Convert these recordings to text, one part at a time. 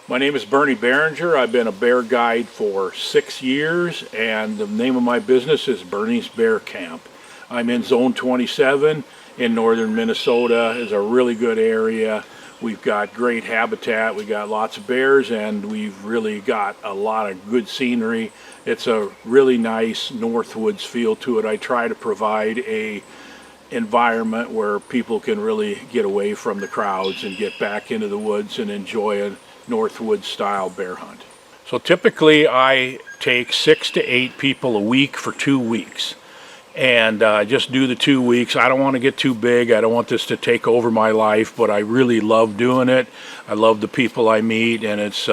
My name is Bernie Barringer. I've been a bear guide for 6 years, and the name of my business is Bernie's Bear Camp. I'm in Zone 27 in northern Minnesota. It's a really good area. We've got great habitat. We've got lots of bears, and we've really got a lot of good scenery. It's a really nice Northwoods feel to it. I try to provide a environment where people can really get away from the crowds and get back into the woods and enjoy a Northwoods style bear hunt. So typically I take 6 to 8 people a week for 2 weeks, and just do the 2 weeks. I don't want to get too big. I don't want this to take over my life, but I really love doing it. I love the people I meet, and it's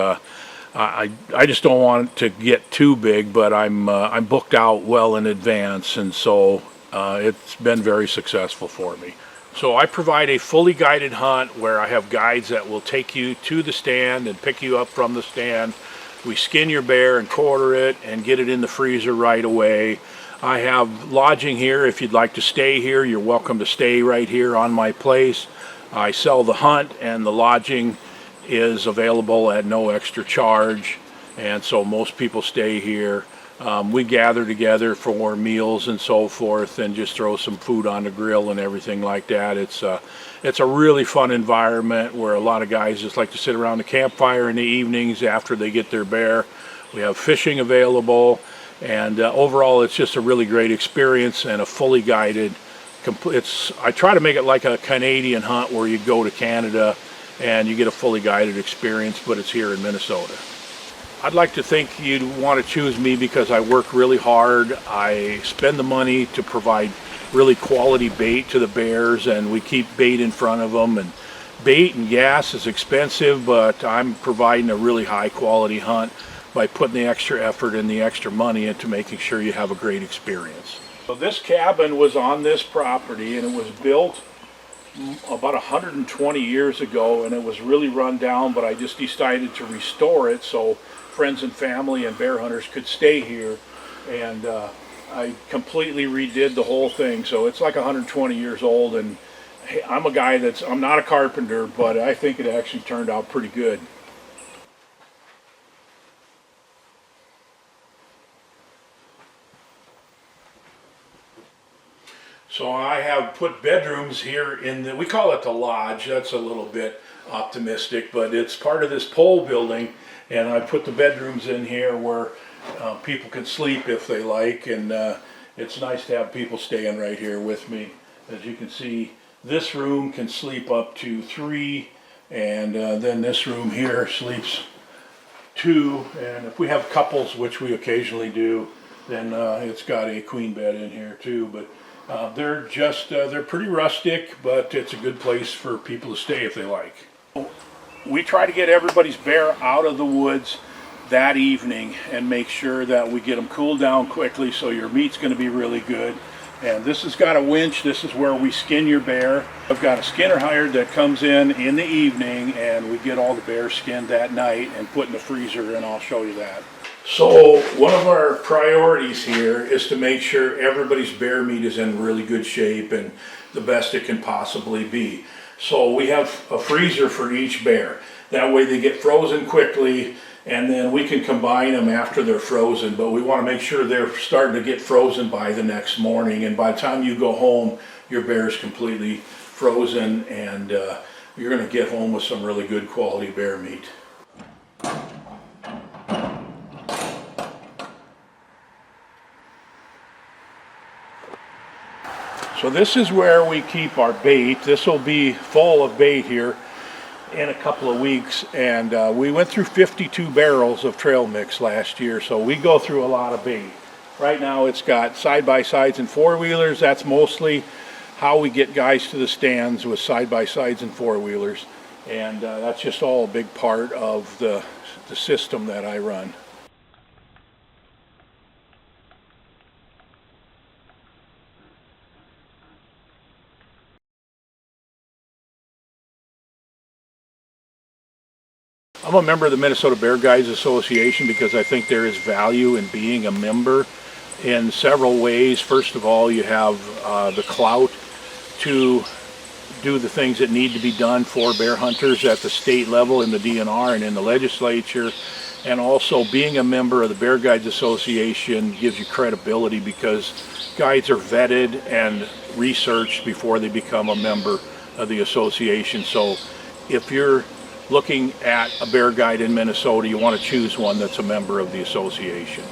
I just don't want it to get too big, but I'm booked out well in advance, and so it's been very successful for me. So I provide a fully guided hunt where I have guides that will take you to the stand and pick you up from the stand. We skin your bear and quarter it and get it in the freezer right away. I have lodging here. If you'd like to stay here, you're welcome to stay right here on my place. I sell the hunt, and the lodging is available at no extra charge, and so most people stay here. We gather together for meals and so forth, and just throw some food on the grill and everything like that. It's a really fun environment where a lot of guys just like to sit around the campfire in the evenings after they get their bear. We have fishing available, and overall it's just a really great experience and a fully guided. I try to make it like a Canadian hunt where you go to Canada and you get a fully guided experience, but it's here in Minnesota. I'd like to think you'd want to choose me because I work really hard. I spend the money to provide really quality bait to the bears, and we keep bait in front of them. And bait and gas is expensive, but I'm providing a really high quality hunt by putting the extra effort and the extra money into making sure you have a great experience. So this cabin was on this property, and it was built about 120 years ago, and it was really run down, but I just decided to restore it so friends and family and bear hunters could stay here, and I completely redid the whole thing. So it's like 120 years old, and hey, I'm not a carpenter, but I think it actually turned out pretty good. So I have put bedrooms here we call it the lodge. That's a little bit optimistic, but it's part of this pole building, and I put the bedrooms in here where people can sleep if they like, and it's nice to have people staying right here with me. As you can see, this room can sleep up to 3, and then this room here sleeps 2, and if we have couples, which we occasionally do, then it's got a queen bed in here too. But they're pretty rustic, but it's a good place for people to stay if they like. We try to get everybody's bear out of the woods that evening and make sure that we get them cooled down quickly, so your meat's going to be really good. And this has got a winch. This is where we skin your bear. I've got a skinner hired that comes in the evening, and we get all the bears skinned that night and put in the freezer, and I'll show you that. So one of our priorities here is to make sure everybody's bear meat is in really good shape and the best it can possibly be. So we have a freezer for each bear. That way they get frozen quickly, and then we can combine them after they're frozen, but we want to make sure they're starting to get frozen by the next morning, and by the time you go home, your bear is completely frozen, and you're going to get home with some really good quality bear meat. So this is where we keep our bait. This will be full of bait here in a couple of weeks, and we went through 52 barrels of trail mix last year, so we go through a lot of bait. Right now it's got side-by-sides and four-wheelers. That's mostly how we get guys to the stands, with side-by-sides and four-wheelers, and that's just all a big part of the system that I run. I'm a member of the Minnesota Bear Guides Association because I think there is value in being a member in several ways. First of all, you have the clout to do the things that need to be done for bear hunters at the state level in the DNR and in the legislature. And also being a member of the Bear Guides Association gives you credibility because guides are vetted and researched before they become a member of the association. So if you're looking at a bear guide in Minnesota, you want to choose one that's a member of the association.